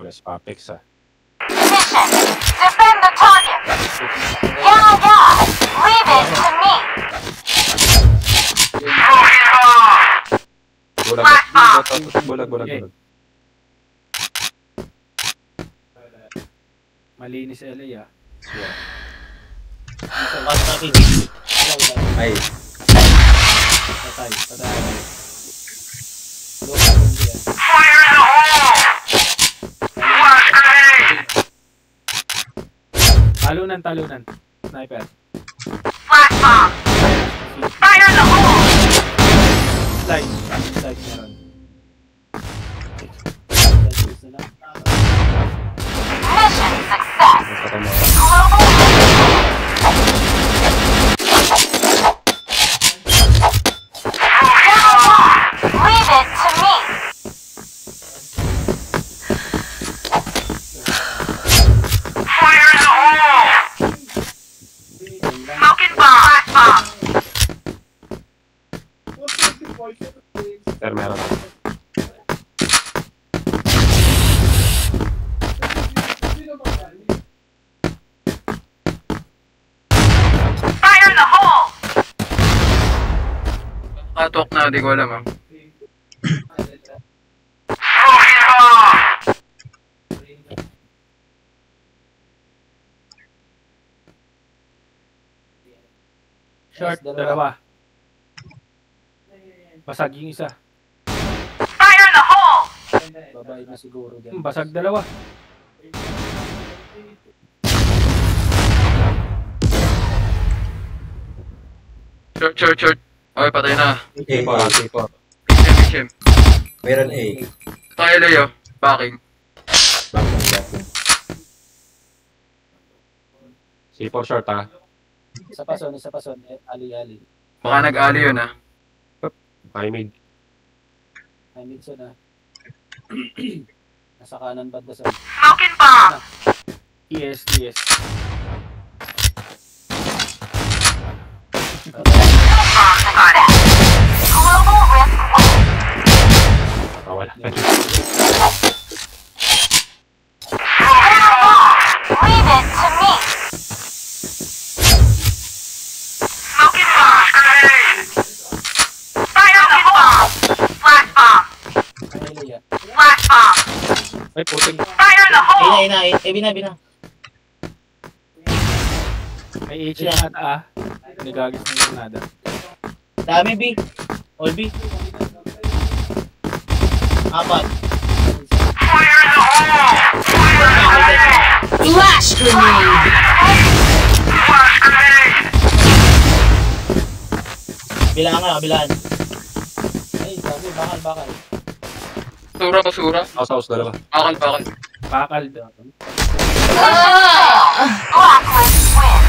Yes, Papex ah. Mission. Defend the target. Yeah, yeah. Leave it to me. Bulag. Malinis LA ah. Pas natin. Ay, Patay. Fire in the hole. Flash grenade. Talunan. Sniper. Flash bomb. Fire in the hole. Slide meron. Mission success. Global. Leave it to me. Fire in the hole. Smoking bomb. Flash bomb. Pero meron. Fire in the hole. Katok na, di ko alam ah. Smoking bomb. Short, dalawa. Basag yung isa. Fire in the hole. Babae na siguro dyan. Basag dalawa. Short. Okay, patay na. A4. Mission. meron A. Tayo Leo. Backing. Bakong. C4 short ah. Isa pa son. Ali. Baka nag-ali yun ah. High mid. I need son na. Nasa kanan banda son. Smoking bomb. ES. Global risk one. Wala. Leave it to me. Smoking bomb. Grenade. Fire in the hole. Flash bomb. Ay, Flash bomb. Ay, puting. Fire in the hole. Bina. May HM ata ah. Nagagis ng granada. Dami B. All B. Apat. Fire in the hole. Flash grenade. Flash grenade. Bilangan. Ay, dami. Bakal. Basura. House dalawa. Bakal. Bakal daw. Blacklist win.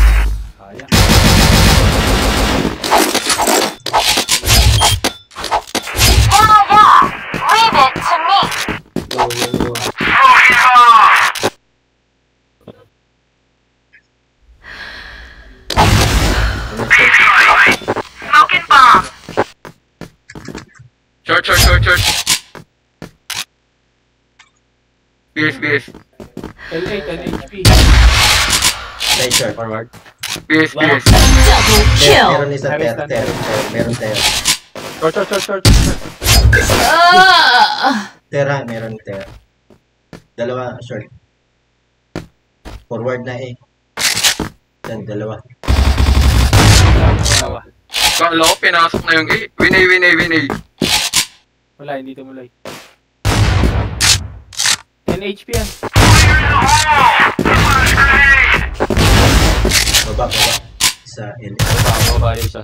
Kaya. Yeah. Leave it to me. Smoking bomb. Smoking bomb. Short. BS. L8 and HP. Right short. Forward. BS. Double kill. Meron isa ter. Meron ter. Short. Meron ter. Dalawa short. Forward na A. Yan, dalawa. Kala ko pinasok na yung A. Winay. Wala, hindi tumuloy. 10 HP yan. Baba. Sa L. Baba yung isa.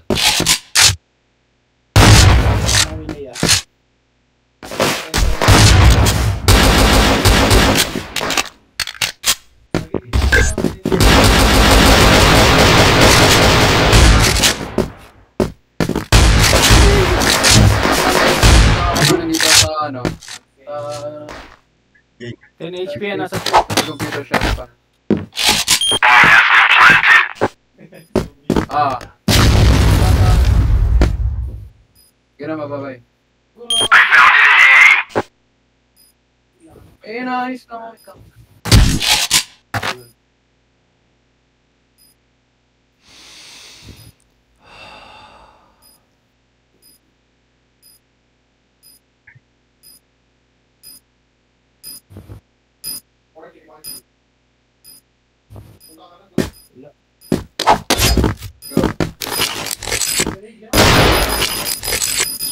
Nandito sa ano. 10 HP yan, nasa Computer shop pa. Gano'n mababay. Eh, nice na.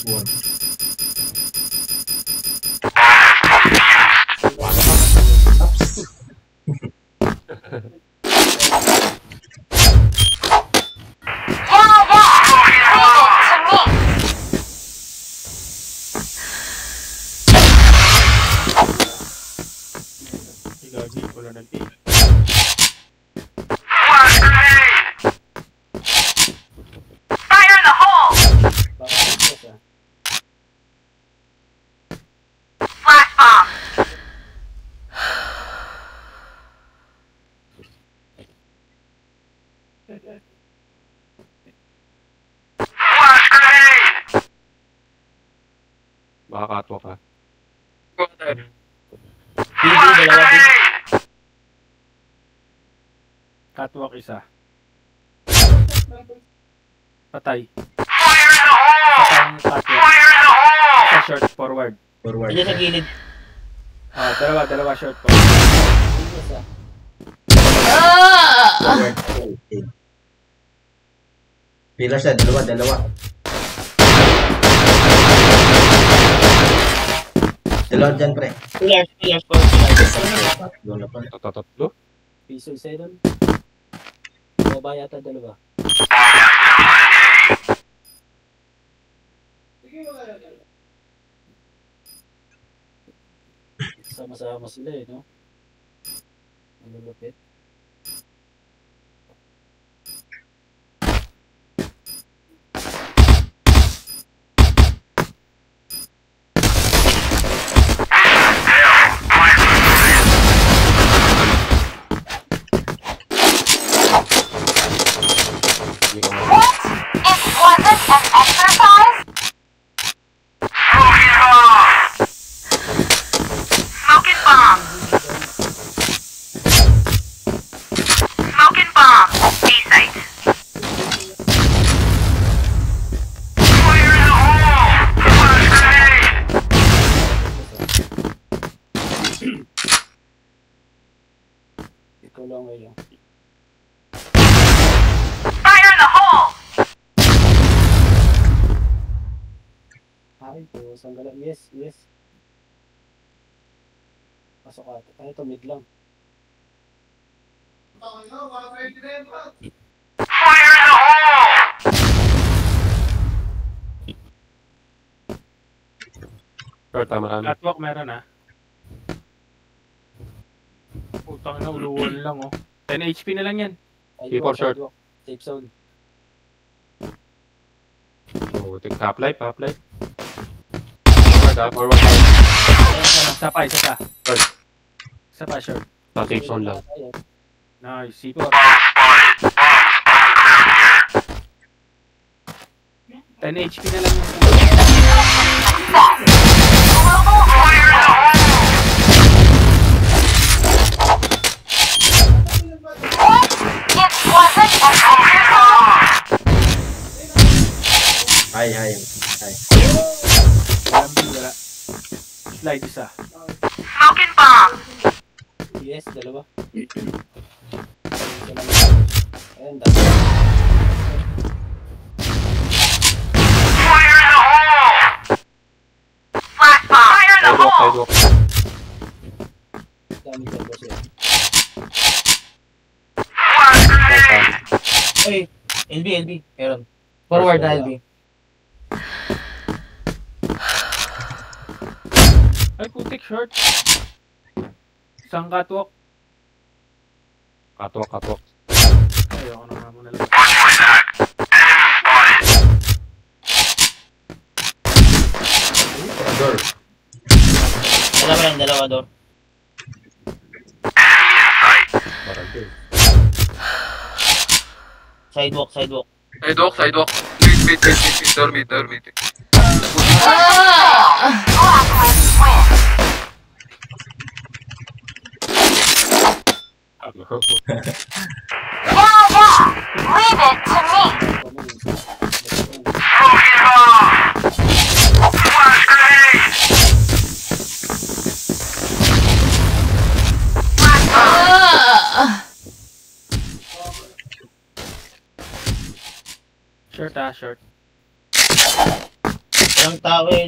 Swan. Ups. Yeah, leave it to me. Gagi, wala ng A. Fire in the hole. Baka nagpas ah. Flash bomb. Baka catwalk ka. BB, dalawa B. Catwalk isa. Patay. Patay catwalk. Isa short forward. Forward. Diyan sa gilid. Dalawa short forward. Nagpas ah. Forward. Okay. Pila siya, dalawa. Dalawa dyan, pre. Yes, for Doon na pala. Tatatlo. piso isa doon. Baba yata dalawa. Sama-sama sila eh, no? Ang lulupit. It wasn't an exercise? Smoking bomb. Smoking bomb. B-site. Ikaw lang ngayon. Fire in the hole. Ay, po, sanggalan. Yes. Pasok ata. Ay, ito, mid lang. Fire in the hole. Short, tama kami. Catwalk meron ah. Putang na, uluwan lang oh. 10 HP na lang yan. Keep on short. Safe zone. Oh, take half life. Forward. Isa pa. Short. Isa pa short. Sa safe zone lang. Nice, C4. 10 HP na lang yung It wasn't an exercise? Hi. wala. Slide isa. Smoking bomb. Yes, dalawa. Ayun, dalawa. Fire in the hole. Flash bomb. Fire in the hole. Sidewalk. Dami dyan po siya. Flash grenade. Ay, LB. Meron. Forward na LB. Ay, putik short. Isang catwalk. Catwalk. Ayoko na nga muna lang. Door. Dalawa door. Barangay. Sidewalk. Sidewalk. Mid. Door mid. Black wins win. Leave it to me. Short short. Walang tao eh.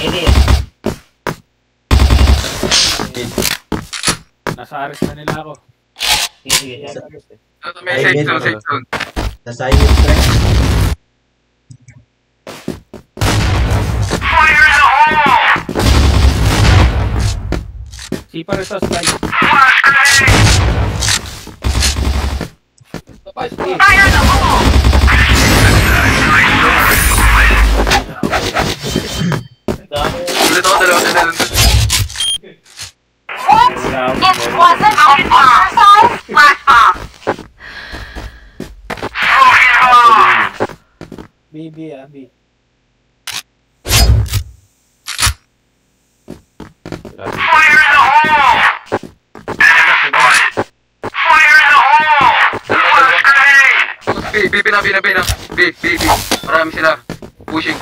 Eri. Nasa aris na nila ako. Sige. May safe zone, safe zone. Sa side, pre. Sipa rin sa slide. Ulit ako, dalawa na lang. What? It wasn't an exercise? Flash bomb. B, B. B. Marami sila. Pushing.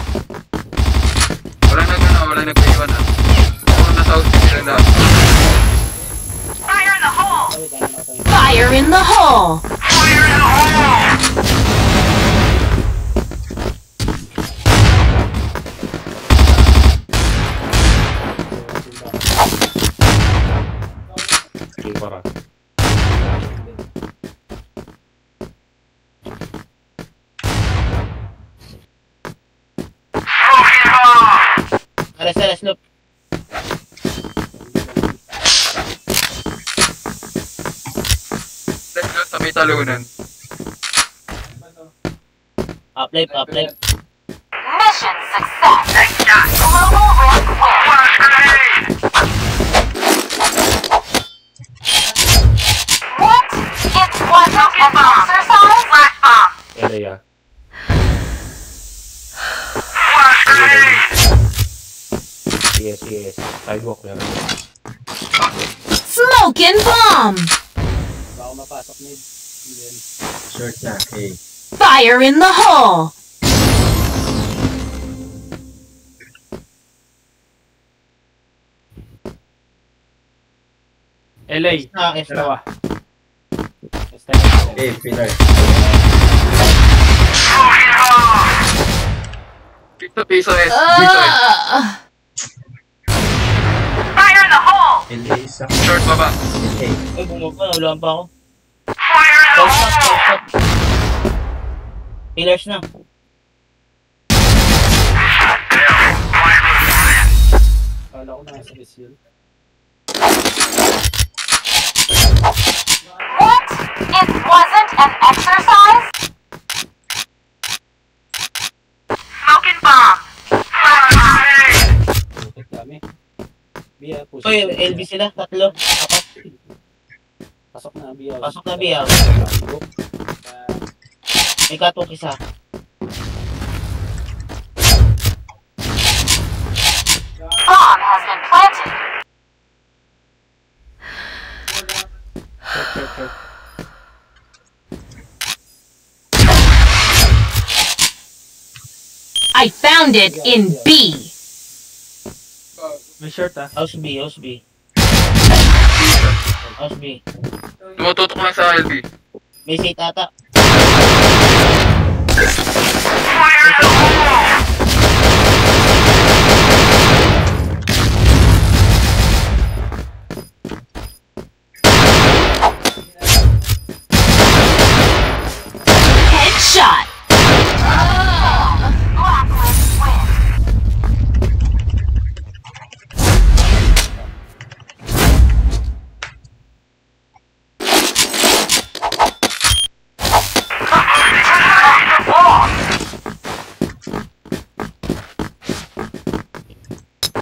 Wala nag-iwan na. Ako na south sila lahat. Fire in the hole. Fire in the hole! Okay, para. Aras, look. Let's go sa may talunan. Up left. Mission success. Global rank win. What? It wasn't an exercise? Flash bomb. LA, ah. Yes. Sidewalk meron. Smoking bomb! Baka mapasok mid. Then, Short na, okay. Fire in the hole! LA. S na. Dalawa. Okay, pillar. Piso S. Fire in the hole. LA isa. Short baba. LA. Ay, bumaba. Ulan pa ako. Fire in the Stop. Pillars na. kala ko nasa base yun. What? It wasn't an exercise? Smoking bomb. Putik kami. B, push. Oy, LB sila. 3. 4. Pasok na, B. Pasok na, B, May katok isa. Bomb has been planted. Short. I found it in B! May short House B. Tumututok lang sa LB. May safe ata. Headshot! Blacklist win.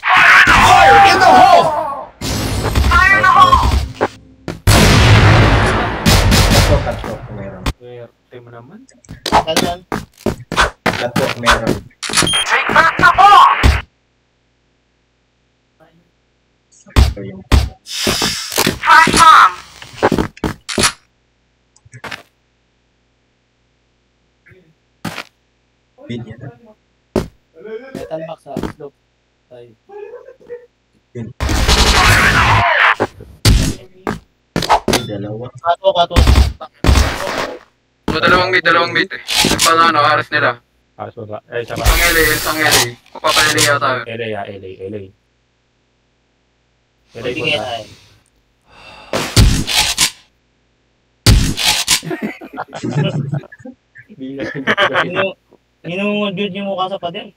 Fire in the hole. Catwalk meron. Swerte mo naman. Saan? Catwalk meron. Take back the bomb. So, yung Flash bomb. Bin yan. Metal box sa slope. Tayo. Bin, dalawa. Kato. So, dalawang mid eh. Para ano, aras nila. Aras baba. Ay, siya ba? Isang LA. Magpapalili yata. LA. LA Hindi po kaya na. tayo. Minungod yung mukha sa pader.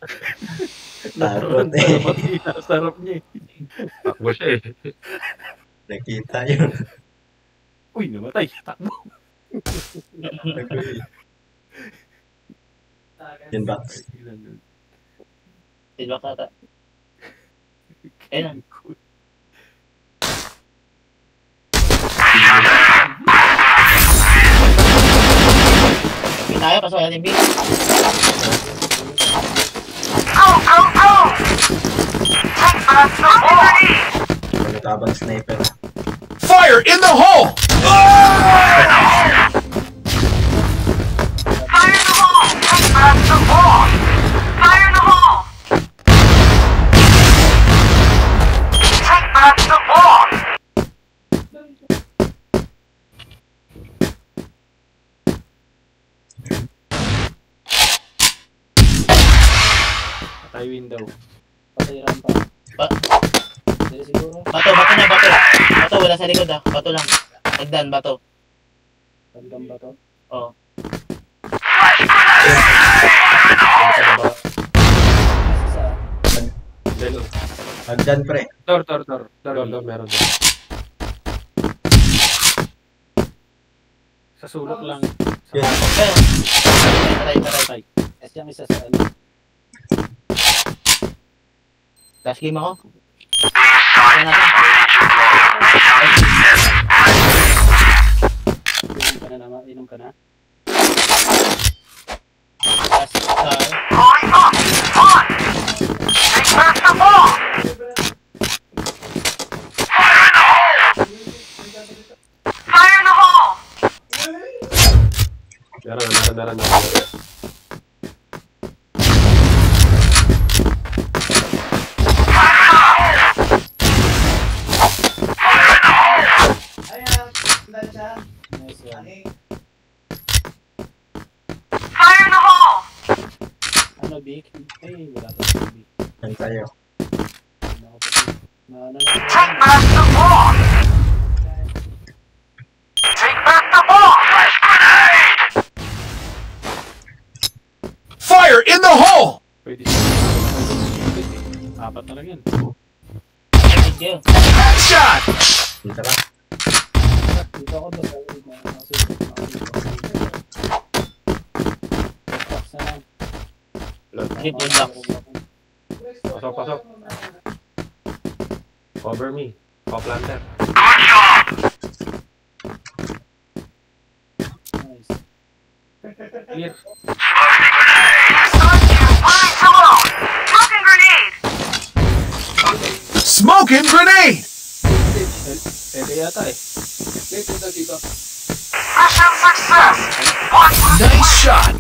Tarot eh. Sarap niya eh. Takbo siya eh. Nakita yun. Uy, namatay. Takbo. Yun box. Diba kata? Ayun. Tayo, pasok natin, B. Go! Take back the ball! Pagkatabang sniper. Fire in the hole! Fire in the hole! Take back the ball! Fire in the hole! Take back the ball! Patay window. Patay rampa. Ba- Dili siguro. Bato na, bato. Bato, wala sa likod ah. Bato lang. Nagdan, bato. Tandam ba to? Oo. Isa. Delo. Hagdan pre. Door. Dolo, meron doon. Sa sulok lang. Yun. Okay. Taray. Patay. S yung isa sa ano. Last game ako. Kaya natin. Inom ka na. Last, Going up! On! Take back the ball! Fire in the hole! Meron. Nice one. Fire in the hole! Ano, Vic? Ay, wala pa si Vic. Yan tayo. Ano ako pa Vic? Maano lang. Take back the ball! Take back the ball! Flash grenade! Fire in the hole! Pwede siya. Apat na lang yan. Video. Headshot! Dito ka. Dito ako ba? Box na lang. Triple box. Pasok. Cover me. Co-planter. Good job! Nice. Clear. Police alone! Smoking grenade! Smoking grenade! Pwede yata eh. Mission success! One to Nice shot!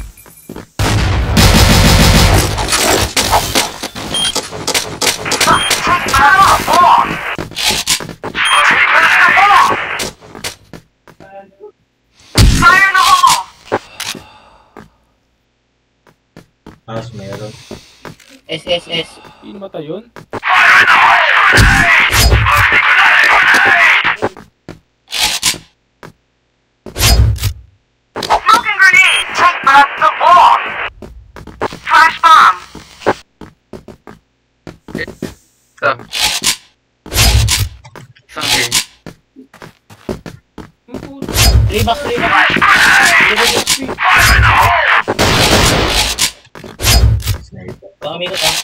take back the ball! Take back the ball! Fire in the hole! House meron. SSS. Hindi namatay yun. Smoking grenade! Take back the ball! Flash bomb! Isang game. 3 box. Sniper. Baka mikot ah.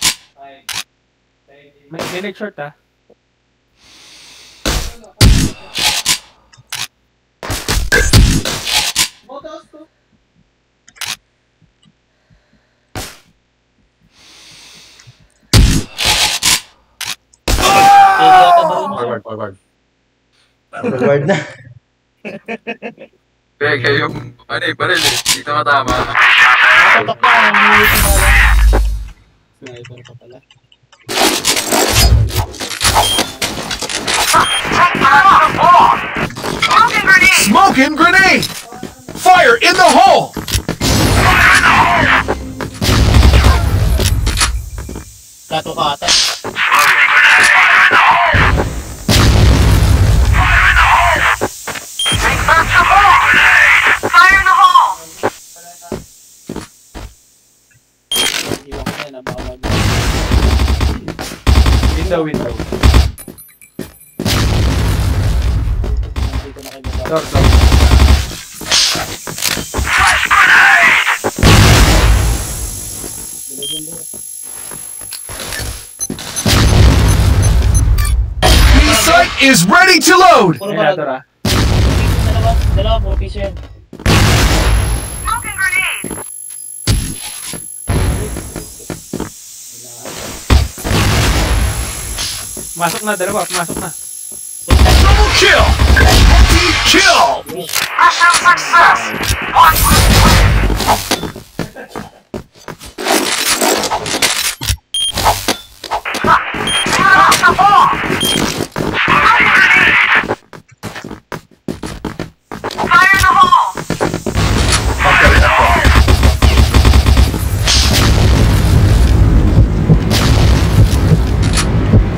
May net short ah. Pwede yata ba yun? Forward. Forward na. Kaya yung, baril eh. Dito matama. Patok na, nangyayari sa bala. Sniper pa pala. Take out the ball. Smoking grenade. Smoking grenade! Fire in the hole! Kato ka ata. Take back the ball. Fire in the hole. Iwan ko na yan, baka mag... Window. Dito na kayo baba. Door. Bilog yung door. B-site is ready to load! Puro Ayun ba? na, door ah. Dalawa, puro piso yan. Smoking grenade. Masok na, dalawa. Masok na. Double kill! Deep kill! Mission success. Watch this play. Shoot off the ball. Fire in the hole.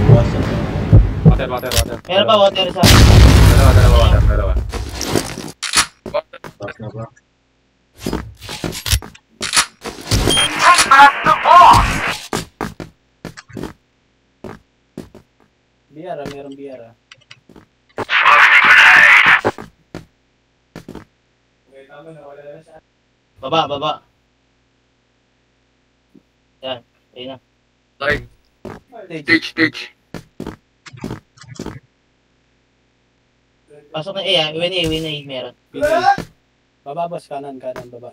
Water. Meron pa water sa... Dalawa. Tapos na ba? Take back the ball. Biyara, meron biyara. Baba. Yan, ayun na. Like, stage. Pasok na A, win A, meron. Baba, boss, kanan, baba.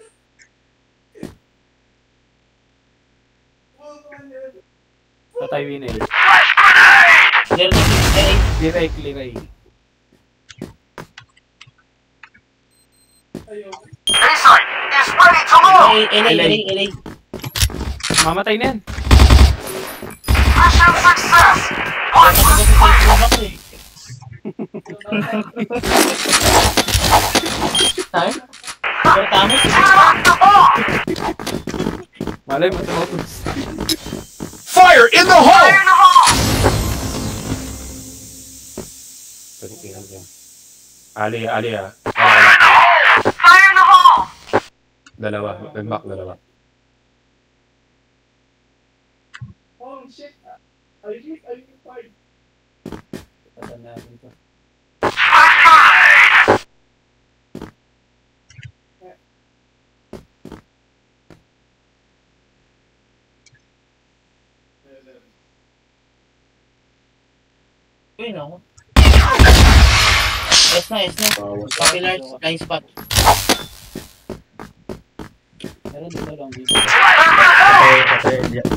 Patay win eh. Clear na A. Clear eh. A-site is ready to load. LA. Mamatay na yan. Mission success. Watch this play. Tayo? Pero tama. Shoot off the ball. Malay mo tumapos. Fire in the Fire hole! in the hole. Ali ah. Fire in the hole. Dalawa. Nag-back dalawa. Patan natin ito. Yun ako. S na. Popular blind spot. Meron dito lang dito. Patay, hindi ako.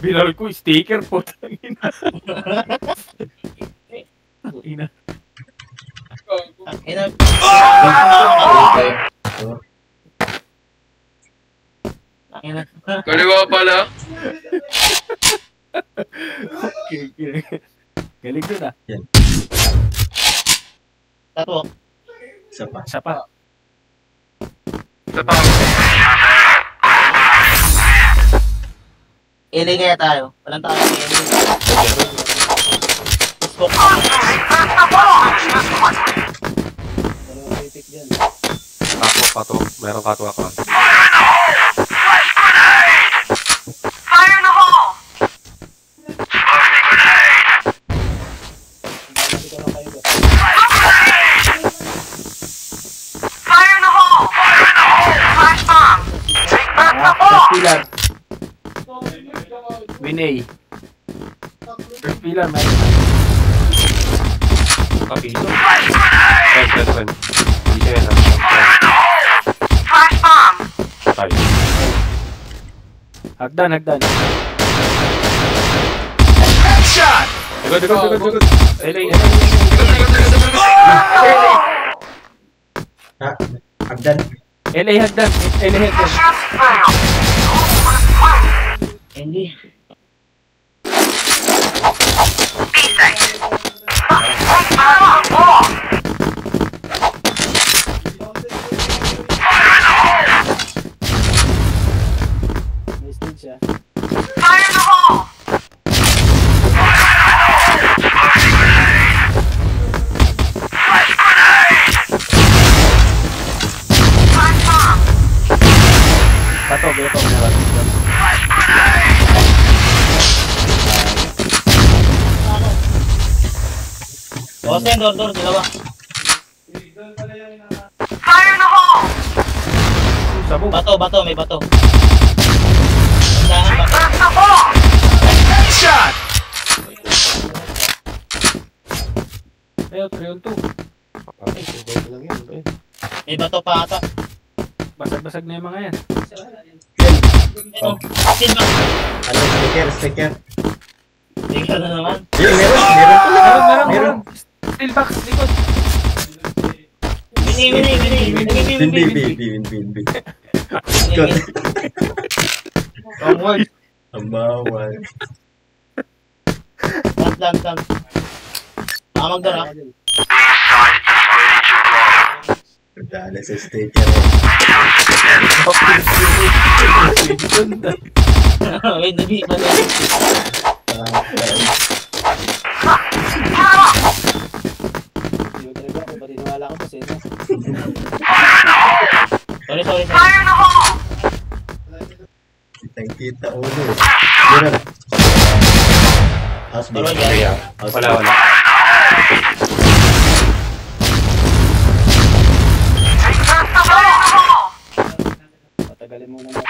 Binal ko, sticker po. Ina. Ina. Ina. Kaliwa pala. Galing dun ah. Tatwalk. Isa pa. Isa pa. Sa pa. LA kaya tayo. Walang tao sa LA. Smoke. Take back the ball. This play. Dalawang titik dyan. Pato. Meron pato ako. Fire in the hole. Dito lang kayo, boss. Fire in the hole. Flash bomb. Take back the ball. First pillar. Win A. First pillar, meron na. Okay. Friend. Hindi siya yan. Flash bomb. Patay. Hagdan. Headshot! Dugod. LA. Ha? Hagdan. LA hagdan. LA hagdan. Mission failed. Hindi. Take fire in the hole. May stage siya. Fire in the hole. Flash bomb. Bato. Osen, door, dalawa. Fire in the hole. Sabog. Bato, may bato. Tandahan bato. That's the hole. Headshot! Ayun, 3-on-2. Patay, siguro lang yun. Eh. May bato pa ata. Basag-basag na yung mga yan. Ito, silva. Ano, sticker. Tingnan na naman. Yun, meron. Meron. Steel box, likod. Bin. Good. Onward. Ang bawal. Plant. Magdara. Dali sa sticker. Wait, nabi. Hindi ko talaga ako. Patiniwala ko kasi ito. Sorry. Fire in the hole. Kitang-kita ulo. Meron. House Wala, base. guys. Wala. Take back the fire in the hole. Patagalin muna natin.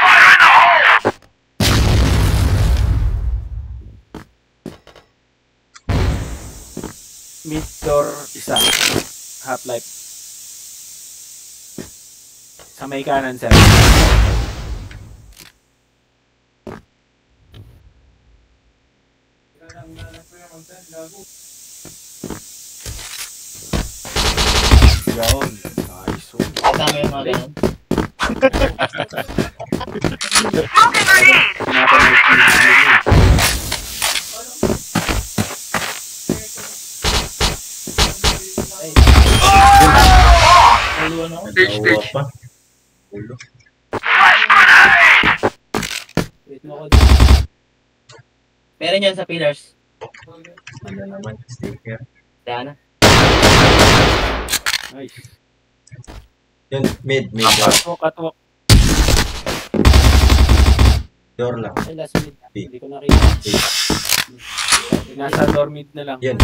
Mid door, isa. Half-life. Sa may kanan, sir. Yun. Nice one. Tama yung mga ganun. Smoking grenade. Nailuwan ako. Stage. Nawa pa. Ulo. Wait mo ako dito. Meron yan sa pillars. Ano naman, sticker. Daan na. Nice. Yun, mid. Catwalk. Door lang. Ay, last minute. Hindi ko nakita. Nasa door mid na lang. Yan.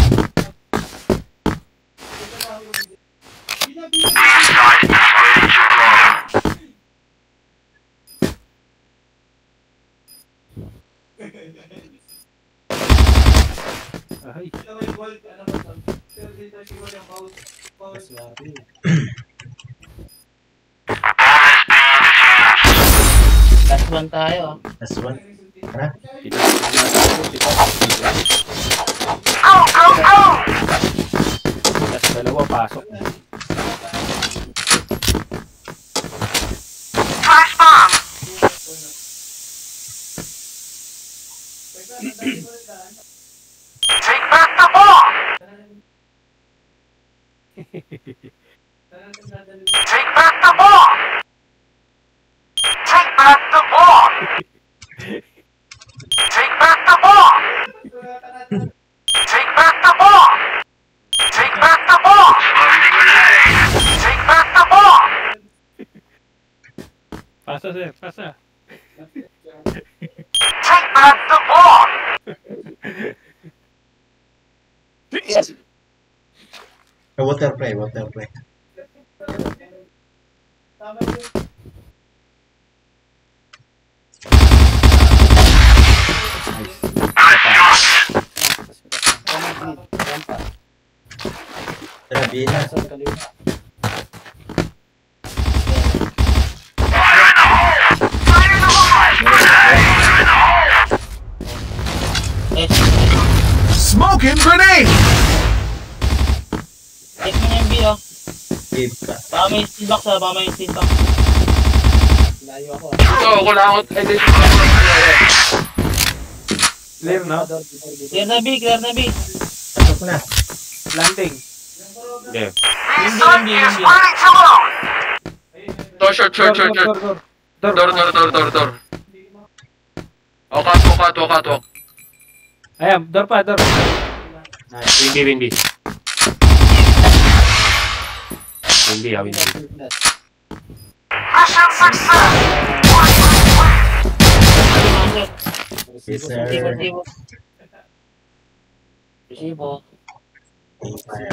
Ay. Swerte. Last one tayo. Last one. Tara. Go. Tapos dalawa pasok. Flash bomb. Take back the ball. Take back the ball. Take back the ball. Take back the ball. Take back the ball. Take back the ball. Take back the ball. Pasa, sir. Pasa. Take back the ball. Water play. Tara, bina. Sa kaliwa. Fire in the hole. Smoking grenade! Check mo na yung B, oh. Give ka. Baka may steel box ha, baka may steel box. Layo ako. Ito, kulangot. Eh, dito. Clear, no? Clear na B, clear na B. Pasok na. Landing. Hindi. Site is ready to load. Ito, short. Door. Walk. Ayan, door pa. Windy. Windy. Mission success. Yes, sir. Resibo. Fire.